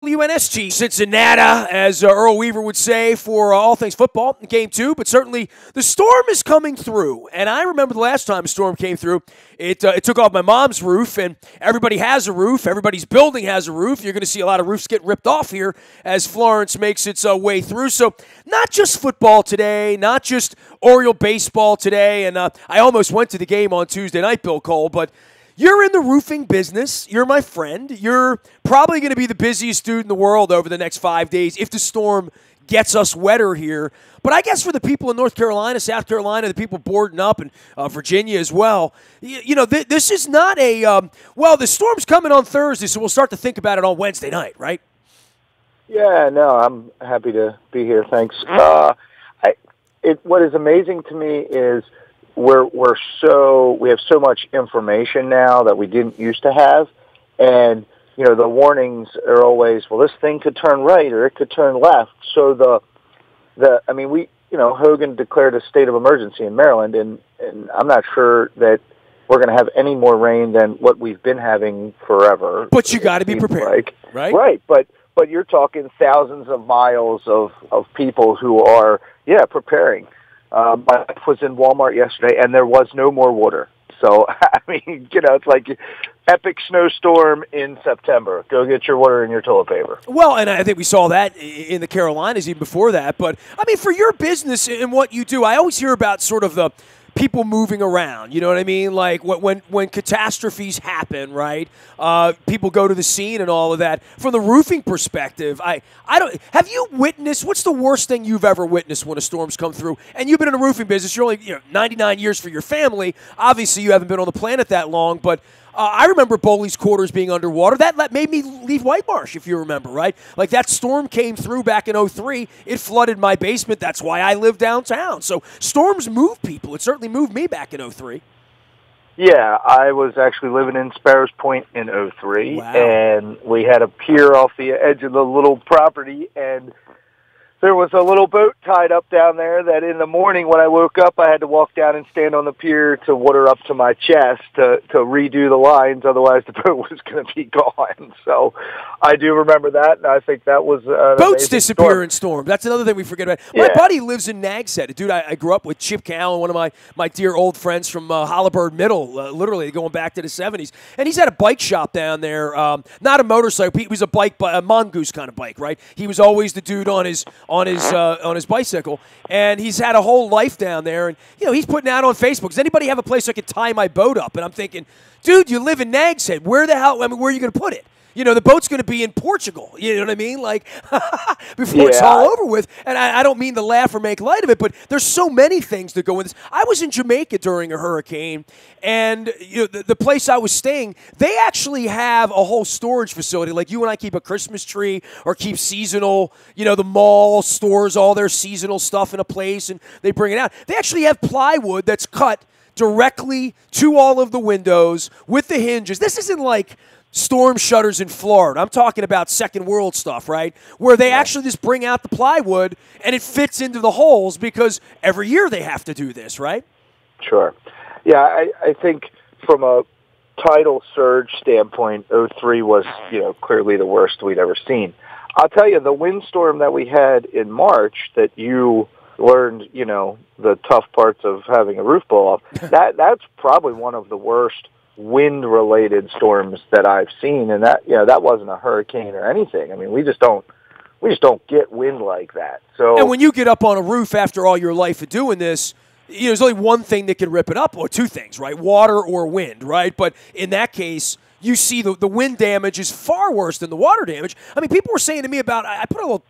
WNST Cincinnati, as Earl Weaver would say, for all things football, game 2. But certainly the storm is coming through. And I remember the last time a storm came through, it took off my mom's roof, and everybody has a roof. Everybody's building has a roof. You're going to see a lot of roofs get ripped off here as Florence makes its way through. So not just football today, not just Oriole baseball today. And I almost went to the game on Tuesday night, Bill Cole, but you're in the roofing business. You're my friend. You're probably going to be the busiest dude in the world over the next 5 days if the storm gets us wetter here. But I guess for the people in North Carolina, South Carolina, the people boarding up, and Virginia as well, this is not a the storm's coming on Thursday, so we'll start to think about it on Wednesday night, right? Yeah, no, I'm happy to be here. Thanks. What is amazing to me is we have so much information now that we didn't used to have, and the warnings are always, well, this thing could turn right or it could turn left. So Hogan declared a state of emergency in Maryland, and I'm not sure that we're going to have any more rain than what we've been having forever. But you got to be prepared, right? Right, but you're talking thousands of miles of people who are preparing. My wife was in Walmart yesterday, and there was no more water. So, it's like epic snowstorm in September. Go get your water and your toilet paper. Well, and I think we saw that in the Carolinas even before that. But, for your business and what you do, I always hear about sort of the people moving around, you know what I mean? Like when catastrophes happen, right? People go to the scene and all of that. From the roofing perspective, I don't. Have you witnessed? What's the worst thing you've ever witnessed when a storm's come through? And you've been in the roofing business. You're only 99 years for your family. Obviously, you haven't been on the planet that long, but. I remember Bowley's quarters being underwater. That made me leave White Marsh, if you remember, right? Like that storm came through back in 2003. It flooded my basement. That's why I live downtown. So storms move people. It certainly moved me back in 2003. Yeah, I was actually living in Sparrows Point in 2003, wow. And we had a pier off the edge of the little property, and there was a little boat tied up down there that in the morning when I woke up, I had to walk down and stand on the pier to water up to my chest to redo the lines. Otherwise, the boat was going to be gone. So I do remember that, and I think that was boats disappear in storms. That's another thing we forget about. Yeah. My buddy lives in Nags Head. Dude, I grew up with Chip Cowan, one of my dear old friends from Holabird Middle, literally going back to the 70s. And he's had a bike shop down there, not a motorcycle. He was a mongoose kind of bike, right? He was always the dude on his bicycle, and he's had a whole life down there, and he's putting out on Facebook, does anybody have a place I could tie my boat up? And I'm thinking, dude, you live in Nags Head. Where the hell? Where are you going to put it? The boat's going to be in Portugal. You know what I mean? Like, before it's all over with. And I don't mean to laugh or make light of it, but there's so many things that go in this. I was in Jamaica during a hurricane, and the place I was staying, they actually have a whole storage facility. Like you and I keep a Christmas tree or keep seasonal, the mall stores all their seasonal stuff in a place, and they bring it out. They actually have plywood that's cut directly to all of the windows with the hinges. This isn't like storm shutters in Florida. I'm talking about second world stuff, right? Where they actually just bring out the plywood and it fits into the holes because every year they have to do this, right? Sure. Yeah, I think from a tidal surge standpoint, 2003 was, clearly the worst we'd ever seen. I'll tell you, the windstorm that we had in March that you learned, the tough parts of having a roof blow off, that's probably one of the worst wind-related storms that I've seen, and that wasn't a hurricane or anything. We just don't get wind like that. So, and when you get up on a roof after all your life of doing this, there's only one thing that can rip it up, or two things, right? Water or wind, right? But in that case, you see the wind damage is far worse than the water damage. People were saying to me about, I put a little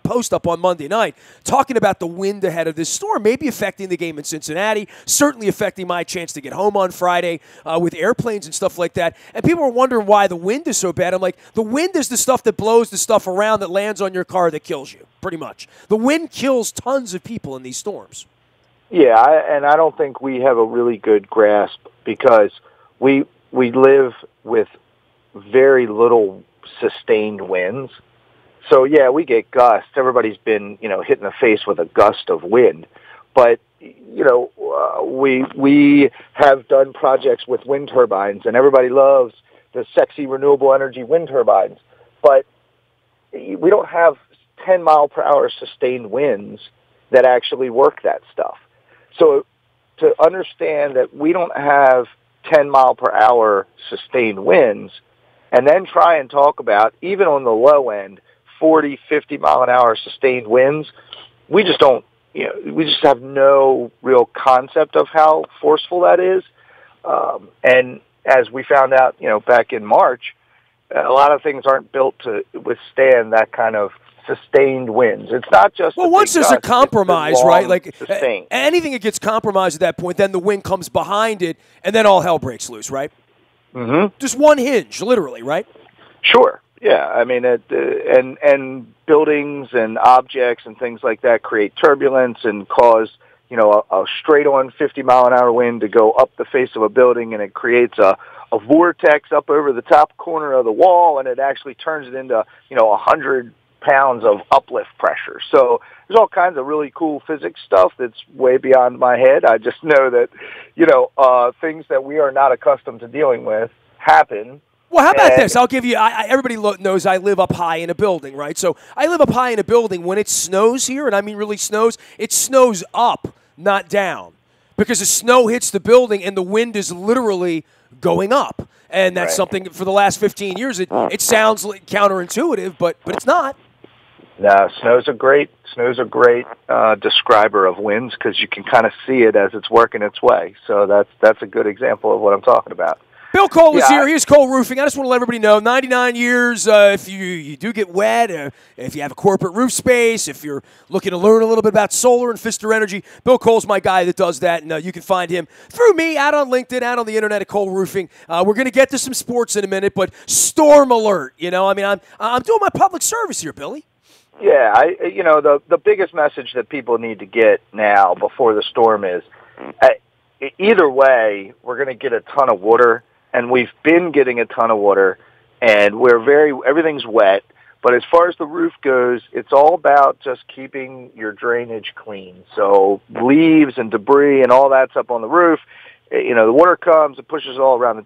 post up on Monday night talking about the wind ahead of this storm maybe affecting the game in Cincinnati, certainly affecting my chance to get home on Friday with airplanes and stuff like that. And people were wondering why the wind is so bad. I'm like, the wind is the stuff that blows the stuff around that lands on your car that kills you, pretty much. The wind kills tons of people in these storms. Yeah, and I don't think we have a really good grasp because we live with very little sustained winds. So, yeah, we get gusts. Everybody's been, hit in the face with a gust of wind. But, we have done projects with wind turbines, and everybody loves the sexy renewable energy wind turbines. But we don't have 10 mile per hour sustained winds that actually work that stuff. So to understand that we don't have 10 mile per hour sustained winds, and then try and talk about, even on the low end, 40, 50 mile an hour sustained winds, we just don't, we just have no real concept of how forceful that is. And as we found out, back in March, a lot of things aren't built to withstand that kind of sustained winds. It's not just once there's a compromise, right? Like sustained. Anything that gets compromised at that point, then the wind comes behind it, and then all hell breaks loose, right? Mm-hmm. Just one hinge, literally, right? Sure. Yeah. I mean, and buildings and objects and things like that create turbulence and cause a straight-on 50-mile-an-hour wind to go up the face of a building, and it creates a vortex up over the top corner of the wall, and it actually turns it into 100 pounds of uplift pressure. So there's all kinds of really cool physics stuff that's way beyond my head. I just know that things that we are not accustomed to dealing with happen. Well, how about this? I'll give you, everybody knows I live up high in a building, right? So I live up high in a building. When it snows here, and I mean really snows, it snows up, not down. Because the snow hits the building and the wind is literally going up. And that's something for the last 15 years. It sounds like counterintuitive, but it's not. No, snow's a great describer of winds because you can kind of see it as it's working its way. So that's a good example of what I'm talking about. Bill Cole is here. Here's Cole Roofing. I just want to let everybody know, 99 years, if you do get wet, if you have a corporate roof space, if you're looking to learn a little bit about solar and Pfister Energy, Bill Cole's my guy that does that, and you can find him through me, out on LinkedIn, out on the internet at Cole Roofing. We're going to get to some sports in a minute, but storm alert, I'm doing my public service here, Billy. Yeah, the biggest message that people need to get now before the storm is, either way, we're going to get a ton of water. And we've been getting a ton of water, and everything's wet. But as far as the roof goes, it's all about just keeping your drainage clean. So leaves and debris and all that's up on the roof. The water comes, it pushes it all around the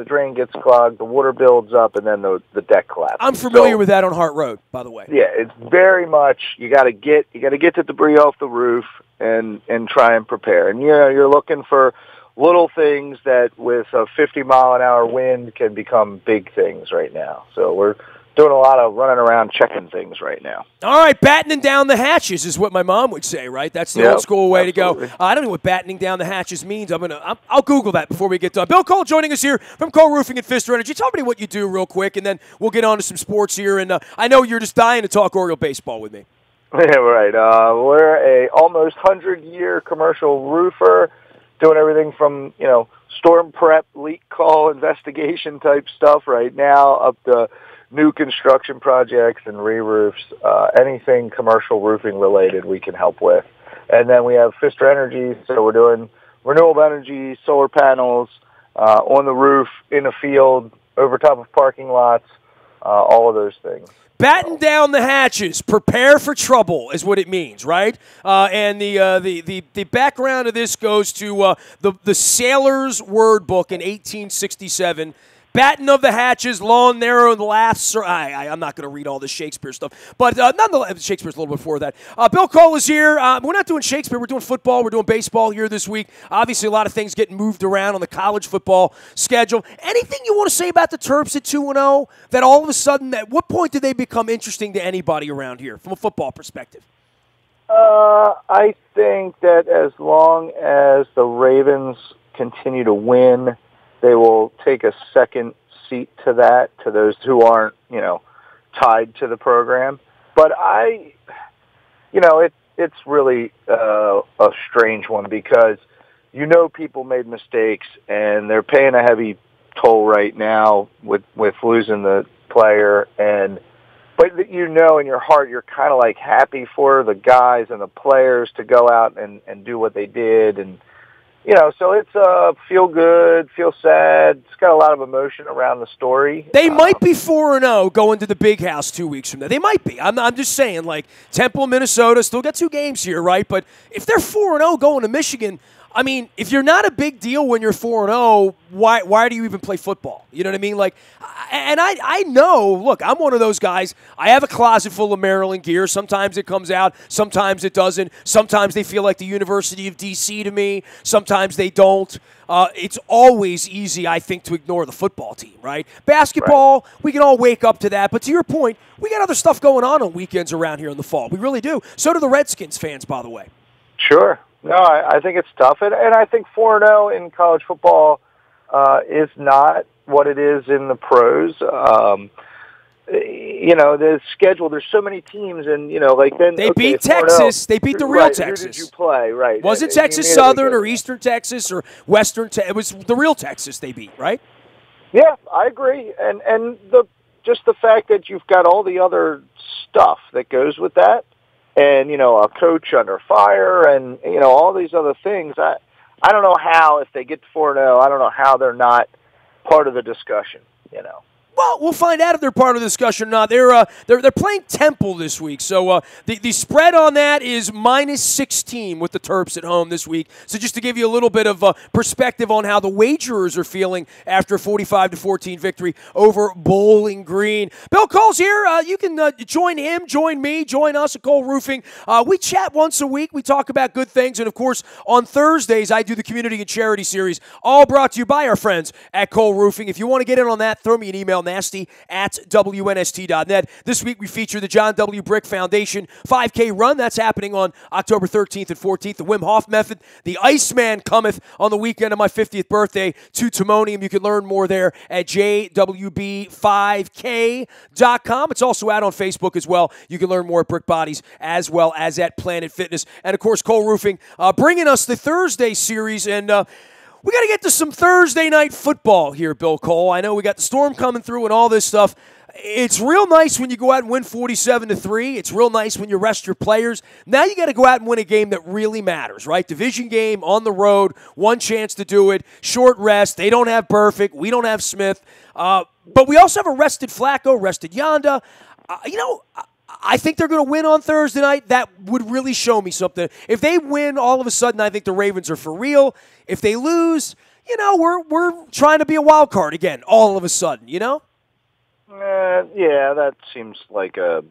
drain gets clogged, the water builds up, and then the deck collapses. I'm familiar with that on Hart Road, by the way. Yeah, it's very much, you got to get the debris off the roof and try and prepare. And you're looking for little things that with a 50-mile-an-hour wind can become big things right now. So we're doing a lot of running around checking things right now. All right, battening down the hatches is what my mom would say, right? That's the old school way to go. I don't know what battening down the hatches means. I'll Google that before we get done. Bill Cole joining us here from Cole Roofing and Pfister Energy. Tell me what you do real quick, and then we'll get on to some sports here. And I know you're just dying to talk Oriole baseball with me. Yeah, right. We're a almost 100-year commercial roofer, doing everything from, storm prep, leak call, investigation type stuff right now up to new construction projects and re-roofs, anything commercial roofing related we can help with. And then we have Pfister Energy, so we're doing renewable energy, solar panels, on the roof, in the field, over top of parking lots, all of those things. Batten down the hatches, prepare for trouble is what it means, right? And the background of this goes to the Sailor's Word Book in 1867. Batten of the hatches, long, narrow, and laths. I'm not going to read all this Shakespeare stuff, but nonetheless, Shakespeare's a little before that. Bill Cole is here. We're not doing Shakespeare. We're doing football. We're doing baseball here this week. Obviously, a lot of things getting moved around on the college football schedule. Anything you want to say about the Terps at 2-0? That all of a sudden, at what point did they become interesting to anybody around here from a football perspective? I think that as long as the Ravens continue to win, they will take a second seat to that, to those who aren't, tied to the program. But it's really a strange one because, people made mistakes and they're paying a heavy toll right now with losing the player. But in your heart, you're kind of like happy for the guys and the players to go out and do what they did. And, so it's feel good, feel sad. It's got a lot of emotion around the story. They might be 4-0 going to the big house 2 weeks from now. They might be. I'm just saying, Temple, Minnesota, still got 2 games here, right? But if they're 4-0 going to Michigan, I mean, if you're not a big deal when you're 4-0, why do you even play football? You know what I mean? Like, and I know, look, I'm one of those guys. I have a closet full of Maryland gear. Sometimes it comes out. Sometimes it doesn't. Sometimes they feel like the University of D.C. to me. Sometimes they don't. It's always easy, I think, to ignore the football team, right? Basketball, right. We can all wake up to that. But to your point, we got other stuff going on weekends around here in the fall. We really do. So do the Redskins fans, by the way. Sure. No, I think it's tough. And I think 4-0 in college football is not what it is in the pros. The schedule, there's so many teams, and, like then... They beat Texas. They beat the real Texas. Who did you play? Right. Was it Texas Southern or Eastern Texas or Western Texas? It was the real Texas they beat, right? Yeah, I agree. And just the fact that you've got all the other stuff that goes with that, and, a coach under fire and, all these other things. I don't know how, if they get to 4-0, I don't know how they're not part of the discussion, Well, we'll find out if they're part of the discussion or not. They're playing Temple this week, so the spread on that is -16 with the Terps at home this week. So just to give you a little bit of perspective on how the wagerers are feeling after a 45-14 victory over Bowling Green. Bill Cole's here. You can join him, join me, join us at Cole Roofing. We chat once a week. We talk about good things, and of course on Thursdays I do the community and charity series, all brought to you by our friends at Cole Roofing. If you want to get in on that, throw me an email. nasty@WNST.net. This week we feature the John W. Brick Foundation 5K run. That's happening on October 13th and 14th. The Wim Hof method. The Iceman cometh on the weekend of my 50th birthday to Timonium. You can learn more there at jwb5k.com. It's also out on Facebook as well. You can learn more at Brick Bodies as well as at Planet Fitness. And, of course, Cole Roofing bringing us the Thursday series. And we got to get to some Thursday night football here, Bill Cole. I know we got the storm coming through and all this stuff. It's real nice when you go out and win 47-3. It's real nice when you rest your players. Now you got to go out and win a game that really matters, right? Division game on the road, one chance to do it, short rest. They don't have Burfict. We don't have Smith. But we also have a rested Flacco, rested Yonda. I think they're going to win on Thursday night. That would really show me something. If they win, all of a sudden, I think the Ravens are for real. If they lose, we're trying to be a wild card again, all of a sudden, Yeah, that seems like a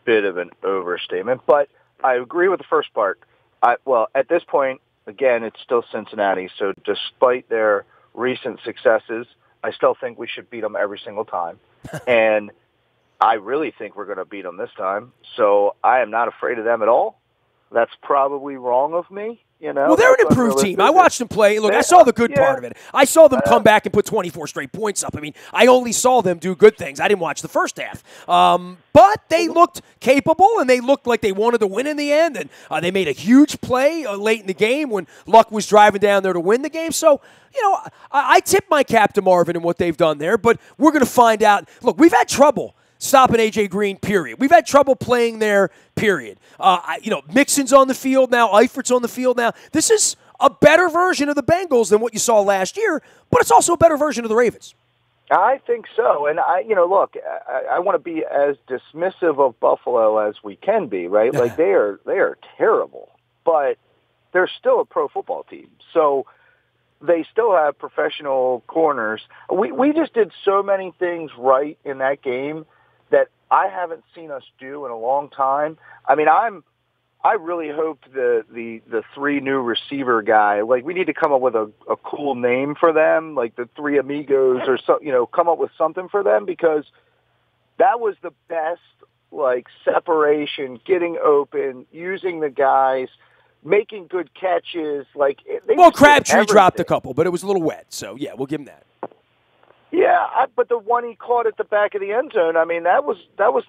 bit of an overstatement. But I agree with the first part. At this point, again, it's still Cincinnati. So despite their recent successes, I still think we should beat them every single time. And I really think we're going to beat them this time, so I am not afraid of them at all. That's probably wrong of me, Well, they're an improved team. I watched them play. Look, I saw the good part of it. I saw them come back and put 24 straight points up. I mean, I only saw them do good things. I didn't watch the first half. But they looked capable, and they looked like they wanted to win in the end, and they made a huge play late in the game when Luck was driving down there to win the game. So, I tip my cap to Marvin and what they've done there, but we're going to find out. Look, we've had trouble stopping A.J. Green, period. We've had trouble playing there, period. Mixon's on the field now. Eifert's on the field now. This is a better version of the Bengals than what you saw last year, but it's also a better version of the Ravens. I think so. And, I want to be as dismissive of Buffalo as we can be, right? Like, they are terrible, but they're still a pro football team. So they still have professional corners. We just did so many things right in that game that I haven't seen us do in a long time. I mean, I really hope the three new receiver guy, like, we need to come up with a cool name for them, like the Three Amigos or so, come up with something for them, because that was the best, like, separation, getting open, using the guys, making good catches. Like, Crabtree dropped a couple, but it was a little wet. So, yeah, we'll give him that. Yeah, but the one he caught at the back of the end zone, I mean, that was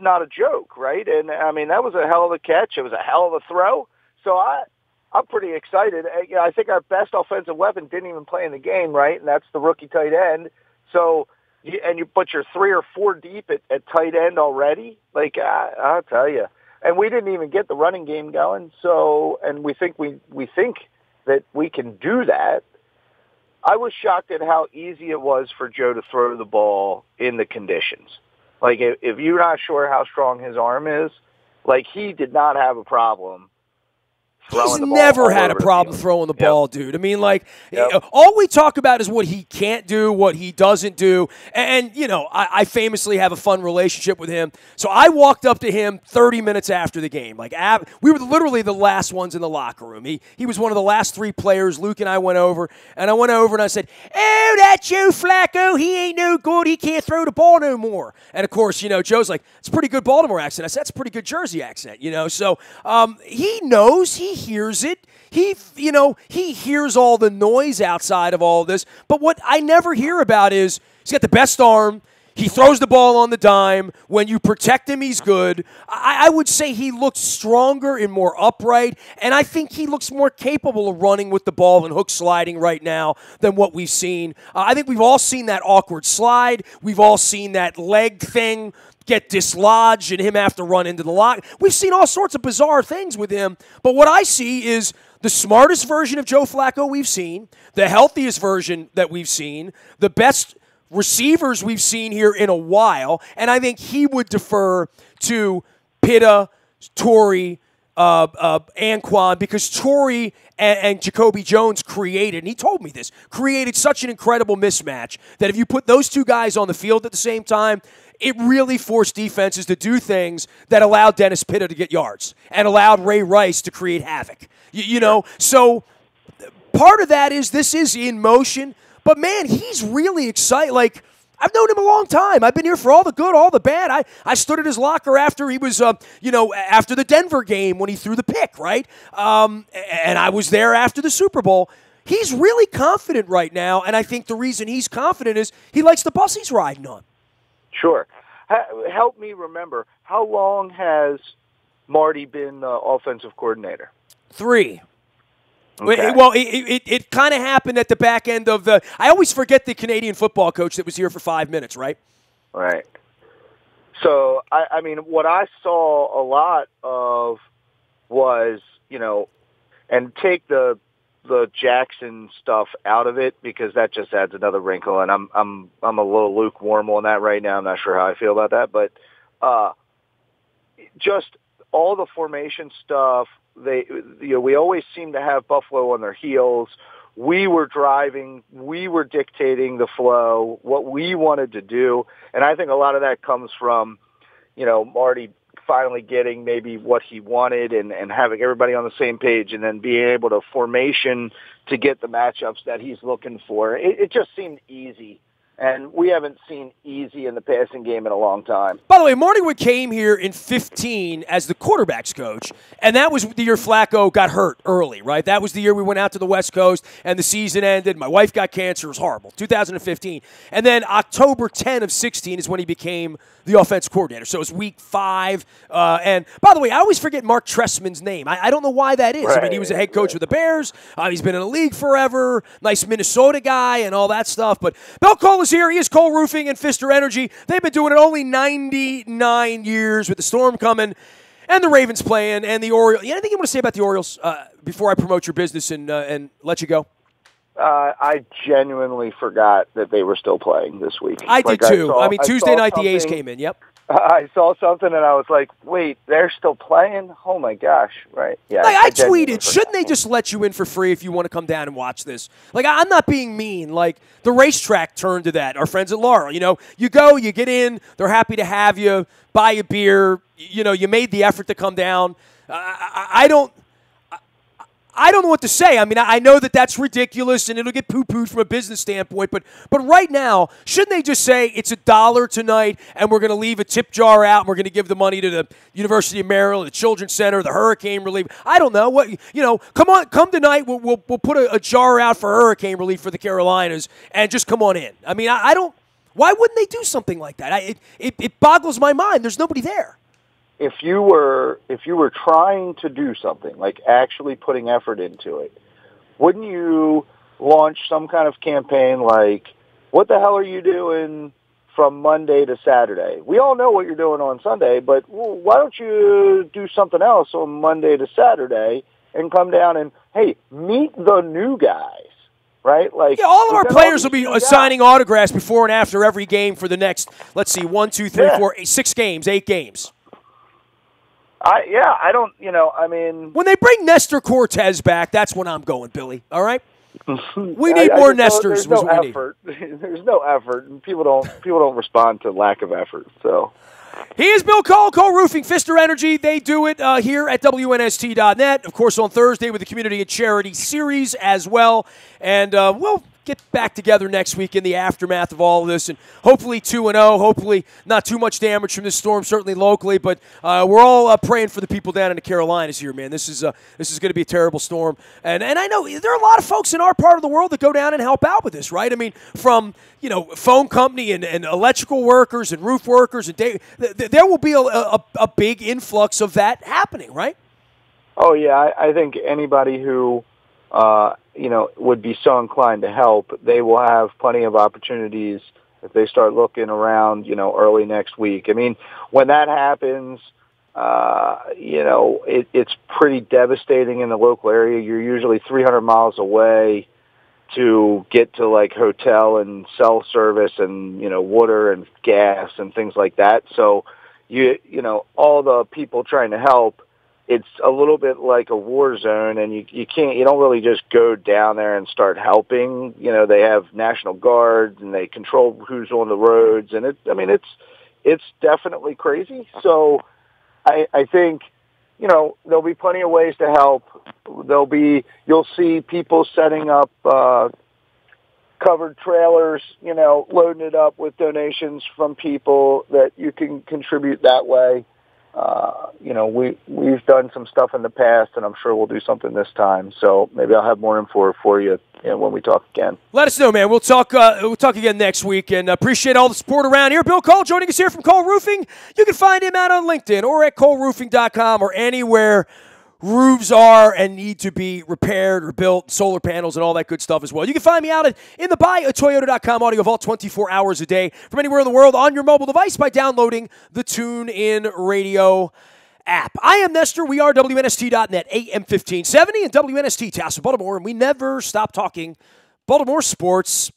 not a joke, right? And, I mean, that was a hell of a catch. It was a hell of a throw. So I'm pretty excited. I think our best offensive weapon didn't even play in the game, right? And that's the rookie tight end. So, but you're 3 or 4 deep at tight end already. Like, I'll tell you. And we didn't even get the running game going. So, and we think that we can do that. I was shocked at how easy it was for Joe to throw the ball in the conditions. Like, if you're not sure how strong his arm is, like, he did not have a problem He's never had a problem throwing the ball, dude. I mean, like, all we talk about is what he can't do, what he doesn't do. And you know, I famously have a fun relationship with him. So I walked up to him 30 minutes after the game. Like, we were literally the last ones in the locker room. He was one of the last 3 players. Luke and I went over, and I said, "Oh, that's Joe Flacco. He ain't no good. He can't throw the ball no more." And, of course, you know, Joe's like, "It's a pretty good Baltimore accent." I said, "That's a pretty good Jersey accent," you know. So he knows, he hears it. He hears all the noise outside of all of this. But what I never hear about is he's got the best arm. He throws the ball on the dime. When you protect him, he's good. I would say he looks stronger and more upright, and I think he looks more capable of running with the ball and hook sliding right now than what we've seen. I think we've all seen that awkward slide. We've all seen that leg thing get dislodged and him have to run into the lock. We've seen all sorts of bizarre things with him, but what I see is the smartest version of Joe Flacco we've seen, the healthiest version that we've seen, the best receivers we've seen here in a while, and I think he would defer to Pitta, Torrey, Anquan, because Torrey and Jacoby Jones created, and he told me this, created such an incredible mismatch that if you put those 2 guys on the field at the same time, it really forced defenses to do things that allowed Dennis Pitta to get yards and allowed Ray Rice to create havoc. You know, so part of that is this is in motion, but man, he's really excited. Like, I've known him a long time. I've been here for all the good, all the bad. I stood at his locker after he was, after the Denver game when he threw the pick, right? And I was there after the Super Bowl. He's really confident right now, and I think the reason he's confident is he likes the bus he's riding on. Sure. Help me remember, how long has Marty been offensive coordinator? 3. Okay. Well, it kind of happened at the back end of the – I always forget the Canadian football coach that was here for 5 minutes, right? Right. So, I mean, what I saw a lot of was, you know, and take the Jackson stuff out of it because that just adds another wrinkle, and I'm a little lukewarm on that right now. I'm not sure how I feel about that, but just all the formation stuff. We always seem to have Buffalo on their heels. We were driving, we were dictating the flow, what we wanted to do, and I think a lot of that comes from, you know, Marty finally getting maybe what he wanted and having everybody on the same page and then being able to formation to get the matchups that he's looking for. It just seemed easy. And we haven't seen easy in the passing game in a long time. By the way, Morningwood came here in 15 as the quarterback's coach, and that was the year Flacco got hurt early, right? That was the year we went out to the West Coast, and the season ended. My wife got cancer. It was horrible, 2015. And then October 10 of 16 is when he became the offense coordinator. So it was week 5. And by the way, I always forget Mark Trestman's name. I don't know why that is. Right, I mean, he was a head coach with the Bears. He's been in the league forever. Nice Minnesota guy and all that stuff. But Bill Cole is here. He is Cole Roofing and Pfister Energy. They've been doing it only 99 years with the storm coming and the Ravens playing and the Orioles. Anything you want to say about the Orioles before I promote your business and let you go? I genuinely forgot that they were still playing this week. I did too. Tuesday night the A's came in. Yep. I saw something and I was like, wait, they're still playing? Oh, my gosh. Right. Yeah. Like, I tweeted, shouldn't they just let you in for free if you want to come down and watch this? Like, I'm not being mean. Like, the racetrack turned to that. Our friends at Laurel, you know, you go, you get in, they're happy to have you, buy a beer. You know, you made the effort to come down. I don't know what to say. I mean, I know that that's ridiculous and it'll get poo-pooed from a business standpoint, but right now, shouldn't they just say it's $1 tonight and we're going to leave a tip jar out and we're going to give the money to the University of Maryland, the Children's Center, the hurricane relief? I don't know. Come tonight. We'll put a jar out for hurricane relief for the Carolinas and just come on in. I mean, I don't. Why wouldn't they do something like that? It boggles my mind. There's nobody there. If you were trying to do something, like actually putting effort into it, wouldn't you launch some kind of campaign like, what the hell are you doing from Monday to Saturday? We all know what you're doing on Sunday, but why don't you do something else on Monday to Saturday and come down and, hey, meet the new guys, right? Like, yeah, all of our players will be signing autographs before and after every game for the next, let's see, 1, 2, 3, 4, 6 games, 8 games. I don't, I mean. When they bring Nestor Cortez back, that's when I'm going, Billy. All right? We need more Nestors. There's no effort. There's no effort. And people don't respond to lack of effort, so. He is Bill Cole, Cole Roofing, Pfister Energy. They do it here at WNST.net. Of course, on Thursday with the Community and Charity Series as well. And we'll get back together next week in the aftermath of all of this. And hopefully 2-0. Hopefully not too much damage from this storm, certainly locally. But we're all praying for the people down in the Carolinas here, man. This is going to be a terrible storm. And I know there are a lot of folks in our part of the world that go down and help out with this, right? I mean, from phone company and electrical workers and roof workers, and there will be a big influx of that happening, right? Oh, yeah. I think anybody who, would be so inclined to help, they will have plenty of opportunities if they start looking around, early next week. I mean, when that happens, it's pretty devastating in the local area. You're usually 300 miles away to get to like hotel and cell service and, water and gas and things like that. So all the people trying to help, it's a little bit like a war zone, and you don't really just go down there and start helping. They have National Guards and they control who's on the roads, and it's definitely crazy. So I think, there'll be plenty of ways to help. You'll see people setting up covered trailers, loading it up with donations from people that you can contribute that way. We've done some stuff in the past, and I'm sure we'll do something this time. So maybe I'll have more info for you, when we talk again. Let us know, man. We'll talk again next week, and appreciate all the support around here. Bill Cole joining us here from Cole Roofing. You can find him out on LinkedIn or at coleroofing.com or anywhere roofs are and need to be repaired or built, solar panels and all that good stuff as well. You can find me out in the buyatoyota.com audio vault 24 hours a day from anywhere in the world on your mobile device by downloading the TuneIn Radio app. I am Nestor. We are WNST.net, AM 1570 and WNST, Tassel, Baltimore, and we never stop talking Baltimore sports.